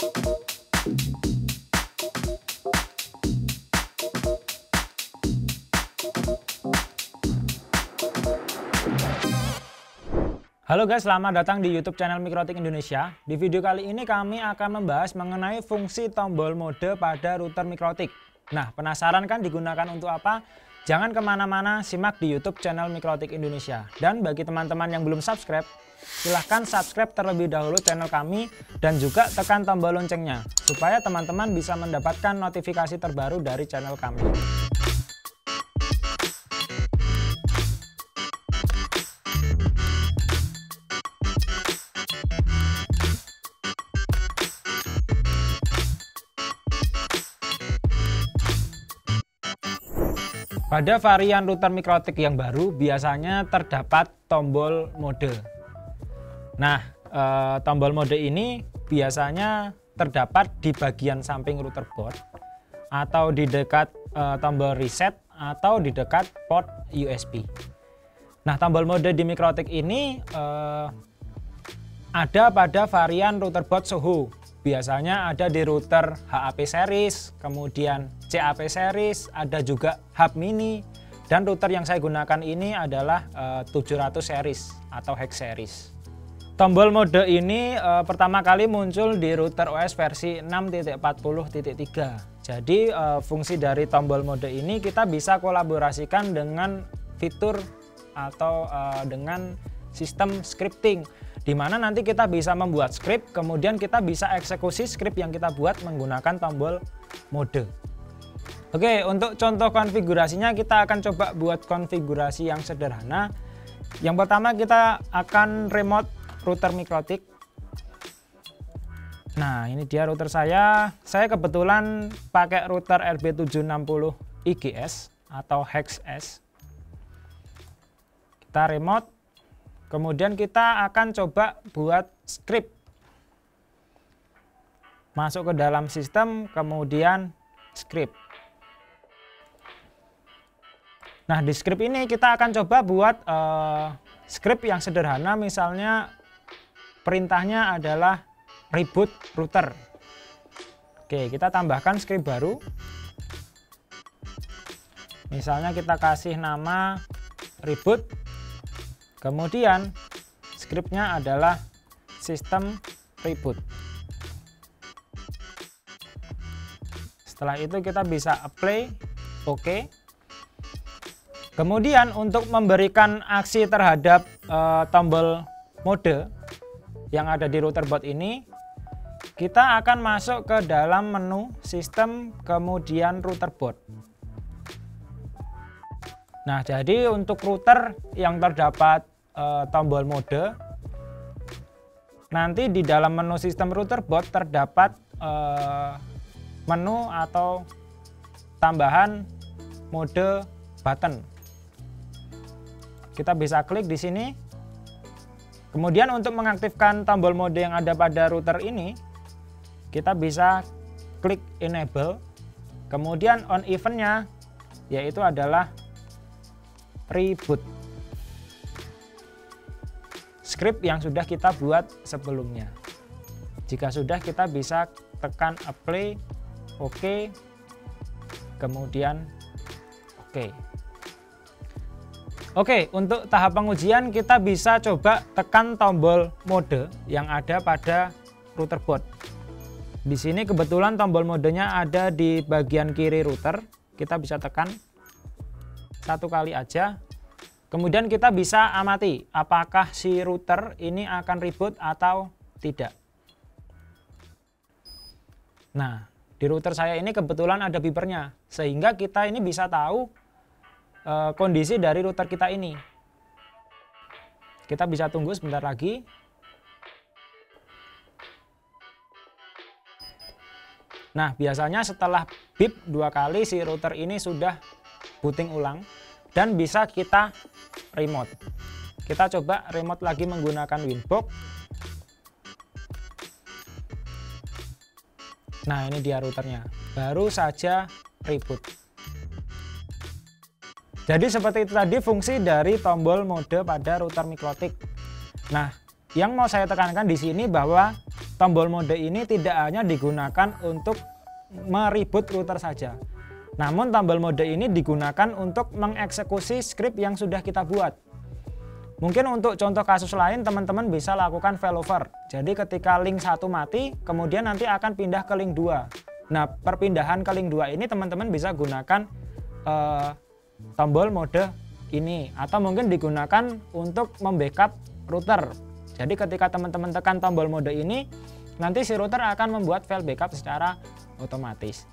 Halo guys, selamat datang di YouTube channel Mikrotik Indonesia. Di video kali ini kami akan membahas mengenai fungsi tombol mode pada router Mikrotik. Nah, penasaran kan digunakan untuk apa? Jangan kemana-mana, simak di YouTube channel Mikrotik Indonesia. Dan bagi teman-teman yang belum subscribe, silahkan subscribe terlebih dahulu channel kami dan juga tekan tombol loncengnya supaya teman-teman bisa mendapatkan notifikasi terbaru dari channel kami. Pada varian router Mikrotik yang baru biasanya terdapat tombol mode. Nah, tombol mode ini biasanya terdapat di bagian samping router board atau di dekat tombol reset atau di dekat port USB. Nah, tombol mode di Mikrotik ini ada pada varian router board SOHO. Biasanya ada di router HAP series, kemudian CAP series, ada juga hub mini, dan router yang saya gunakan ini adalah 700 series atau hex series. Tombol mode ini pertama kali muncul di router OS versi 6.40.3. Jadi fungsi dari tombol mode ini kita bisa kolaborasikan dengan fitur atau dengan sistem scripting, di mana nanti kita bisa membuat script, kemudian kita bisa eksekusi script yang kita buat menggunakan tombol mode. Oke, untuk contoh konfigurasinya kita akan coba buat konfigurasi yang sederhana. Yang pertama kita akan remote router Mikrotik. Nah, ini dia router saya. Saya kebetulan pakai router RB760 IGS atau hex S. Kita remote. Kemudian kita akan coba buat script. Masuk ke dalam sistem, kemudian script. Nah, di script ini kita akan coba buat script yang sederhana. Misalnya perintahnya adalah reboot router. Oke, kita tambahkan script baru. Misalnya kita kasih nama reboot. Kemudian scriptnya adalah sistem reboot. Setelah itu kita bisa apply, oke. Kemudian untuk memberikan aksi terhadap tombol mode yang ada di router board ini, kita akan masuk ke dalam menu sistem, kemudian router board. Nah, jadi untuk router yang terdapat tombol mode, nanti di dalam menu sistem router board terdapat menu atau tambahan mode button. Kita bisa klik di sini. Kemudian untuk mengaktifkan tombol mode yang ada pada router ini, kita bisa klik enable. Kemudian on event-nya yaitu adalah reboot, script yang sudah kita buat sebelumnya. Jika sudah, kita bisa tekan apply, oke, kemudian oke. Oke, untuk tahap pengujian kita bisa coba tekan tombol mode yang ada pada router board. Di sini kebetulan tombol modenya ada di bagian kiri router. Kita bisa tekan satu kali aja. Kemudian kita bisa amati apakah si router ini akan reboot atau tidak. Nah, di router saya ini kebetulan ada beepernya, sehingga kita ini bisa tahu kondisi dari router kita ini. Kita bisa tunggu sebentar lagi. Nah, biasanya setelah beep 2 kali si router ini sudah booting ulang dan bisa kita remote. Kita coba remote lagi menggunakan Winbox. Nah, ini dia routernya. Baru saja reboot. Jadi seperti itu tadi fungsi dari tombol mode pada router Mikrotik. Nah, yang mau saya tekankan di sini bahwa tombol mode ini tidak hanya digunakan untuk mereboot router saja. Namun tombol mode ini digunakan untuk mengeksekusi script yang sudah kita buat. Mungkin untuk contoh kasus lain teman-teman bisa lakukan failover. Jadi ketika link 1 mati, kemudian nanti akan pindah ke link 2. Nah, perpindahan ke link 2 ini teman-teman bisa gunakan tombol mode ini, atau mungkin digunakan untuk membackup router. Jadi ketika teman-teman tekan tombol mode ini, nanti si router akan membuat file backup secara otomatis.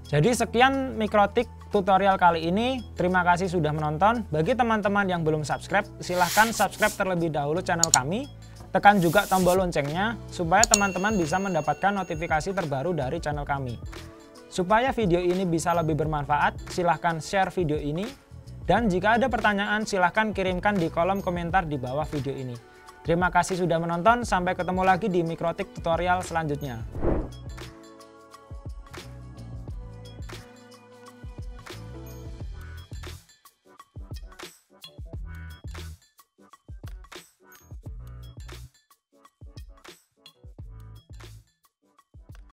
Jadi sekian Mikrotik tutorial kali ini. Terima kasih sudah menonton. Bagi teman-teman yang belum subscribe, silahkan subscribe terlebih dahulu channel kami. Tekan juga tombol loncengnya supaya teman-teman bisa mendapatkan notifikasi terbaru dari channel kami. Supaya video ini bisa lebih bermanfaat, silahkan share video ini. Dan jika ada pertanyaan, silahkan kirimkan di kolom komentar di bawah video ini. Terima kasih sudah menonton, sampai ketemu lagi di Mikrotik tutorial selanjutnya.